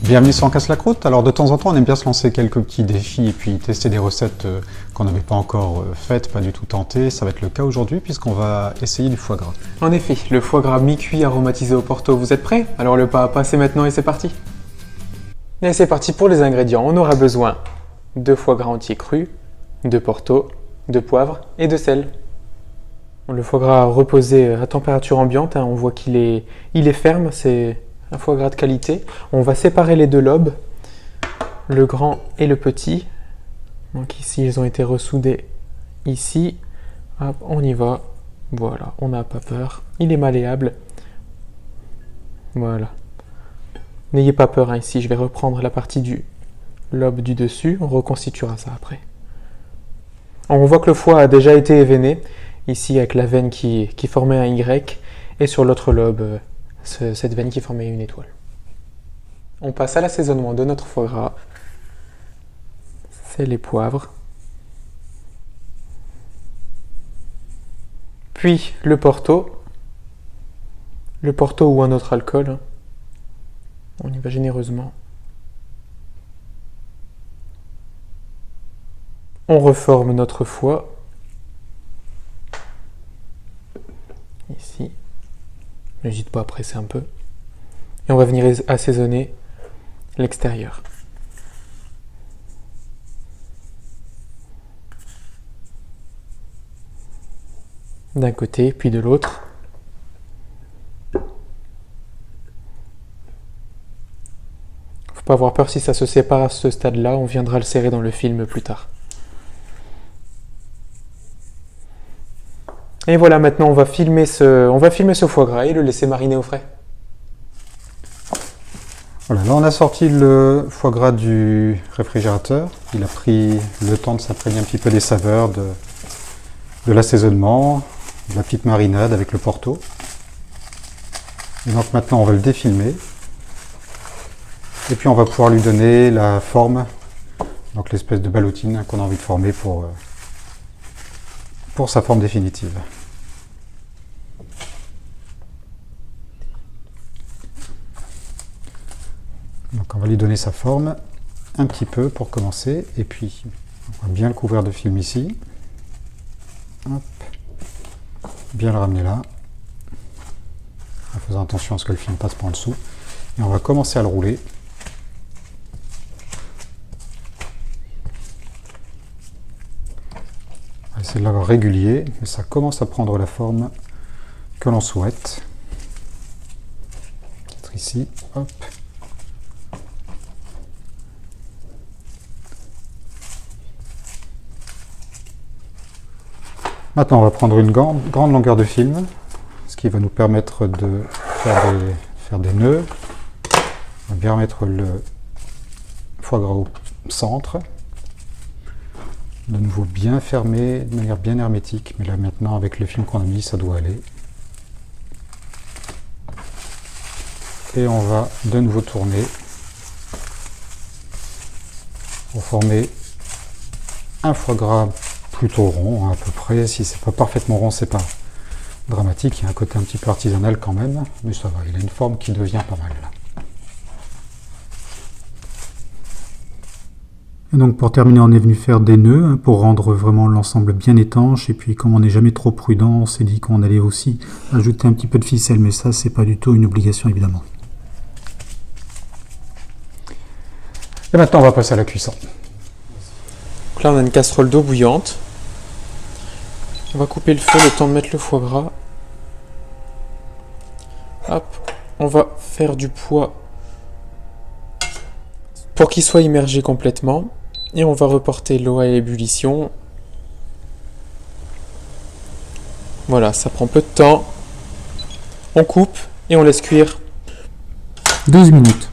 Bienvenue sur On casse la croûte. Alors de temps en temps on aime bien se lancer quelques petits défis et puis tester des recettes qu'on n'avait pas encore faites, pas du tout tentées. Ça va être le cas aujourd'hui puisqu'on va essayer du foie gras. En effet, le foie gras mi-cuit aromatisé au Porto, vous êtes prêts? Alors le pas à pas c'est maintenant et c'est parti. Et c'est parti pour les ingrédients. On aura besoin de foie gras entier cru, de Porto, de poivre et de sel. Le foie gras reposé à température ambiante, on voit qu'il est ferme, c'est un foie gras de qualité. On va séparer les deux lobes, le grand et le petit. Donc ici, ils ont été ressoudés ici. Hop, on y va. Voilà, on n'a pas peur. Il est malléable. Voilà. N'ayez pas peur, ici, je vais reprendre la partie du lobe du dessus. On reconstituera ça après. On voit que le foie a déjà été événé. Ici, avec la veine qui formait un Y. Et sur l'autre lobe, cette veine qui formait une étoile. On passe à l'assaisonnement de notre foie gras. Sel et poivre. Puis le Porto. Le Porto ou un autre alcool. On y va généreusement. On reforme notre foie. Ici. N'hésite pas à presser un peu. Et on va venir assaisonner l'extérieur. D'un côté, puis de l'autre. Faut pas avoir peur si ça se sépare à ce stade-là, on viendra le serrer dans le film plus tard. Et voilà, maintenant on va filmer ce foie gras et le laisser mariner au frais. Voilà, là on a sorti le foie gras du réfrigérateur. Il a pris le temps de s'imprégner un petit peu des saveurs de l'assaisonnement, de la petite marinade avec le Porto. Et donc maintenant on va le défilmer. Et puis on va pouvoir lui donner la forme, donc l'espèce de ballotine qu'on a envie de former pour sa forme définitive. Donc on va lui donner sa forme un petit peu pour commencer, et puis on va bien le couvrir de film ici. Hop. Bien le ramener là, en faisant attention à ce que le film passe par en dessous. Et on va commencer à le rouler. On va essayer de l'avoir régulier, mais ça commence à prendre la forme que l'on souhaite. Peut-être ici, hop. Maintenant, on va prendre une grande longueur de film, ce qui va nous permettre de faire des nœuds. On va bien mettre le foie gras au centre. De nouveau bien fermé, de manière bien hermétique, mais là maintenant avec le film qu'on a mis, ça doit aller. Et on va de nouveau tourner pour former un foie gras plutôt rond, à peu près. Si c'est pas parfaitement rond, c'est pas dramatique. Il y a un côté un petit peu artisanal quand même, mais ça va. Il a une forme qui devient pas mal. Et donc pour terminer, on est venu faire des nœuds pour rendre vraiment l'ensemble bien étanche. Et puis comme on n'est jamais trop prudent, on s'est dit qu'on allait aussi ajouter un petit peu de ficelle, mais ça c'est pas du tout une obligation évidemment. Et maintenant on va passer à la cuisson. Donc là on a une casserole d'eau bouillante. On va couper le feu le temps de mettre le foie gras. Hop, on va faire du poids pour qu'il soit immergé complètement. Et on va reporter l'eau à ébullition. Voilà, ça prend peu de temps. On coupe et on laisse cuire 12 minutes.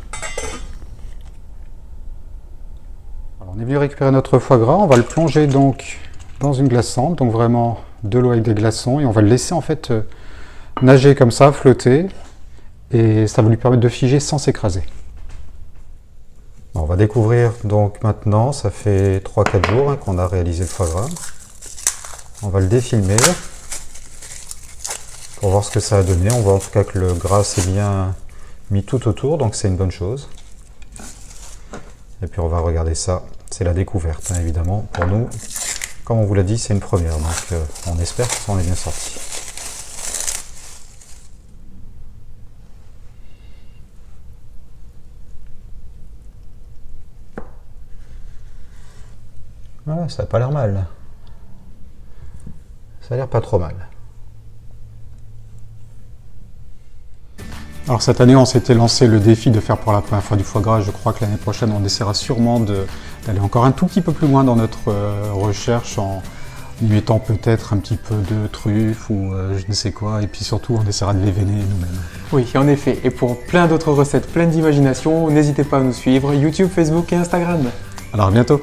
Alors, on est venu récupérer notre foie gras. On va le plonger donc dans une glaçante, donc vraiment de l'eau avec des glaçons, et on va le laisser en fait nager comme ça, flotter, et ça va lui permettre de figer sans s'écraser. On va découvrir donc maintenant, ça fait 3-4 jours qu'on a réalisé le foie gras. On va le défilmer pour voir ce que ça a donné. On voit en tout cas que le gras s'est bien mis tout autour, donc c'est une bonne chose. Et puis on va regarder ça. C'est la découverte, hein, évidemment. Pour nous, comme on vous l'a dit, c'est une première. Donc on espère que ça en est bien sorti. Voilà, ça n'a pas l'air mal. Ça a l'air pas trop mal. Alors cette année, on s'était lancé le défi de faire pour la première fois du foie gras. Je crois que l'année prochaine, on essaiera sûrement d'aller encore un tout petit peu plus loin dans notre recherche en y mettant peut-être un petit peu de truffe ou je ne sais quoi. Et puis surtout, on essaiera de l'éveiller nous-mêmes. Oui, en effet. Et pour plein d'autres recettes pleines d'imagination, n'hésitez pas à nous suivre YouTube, Facebook et Instagram. Alors à bientôt!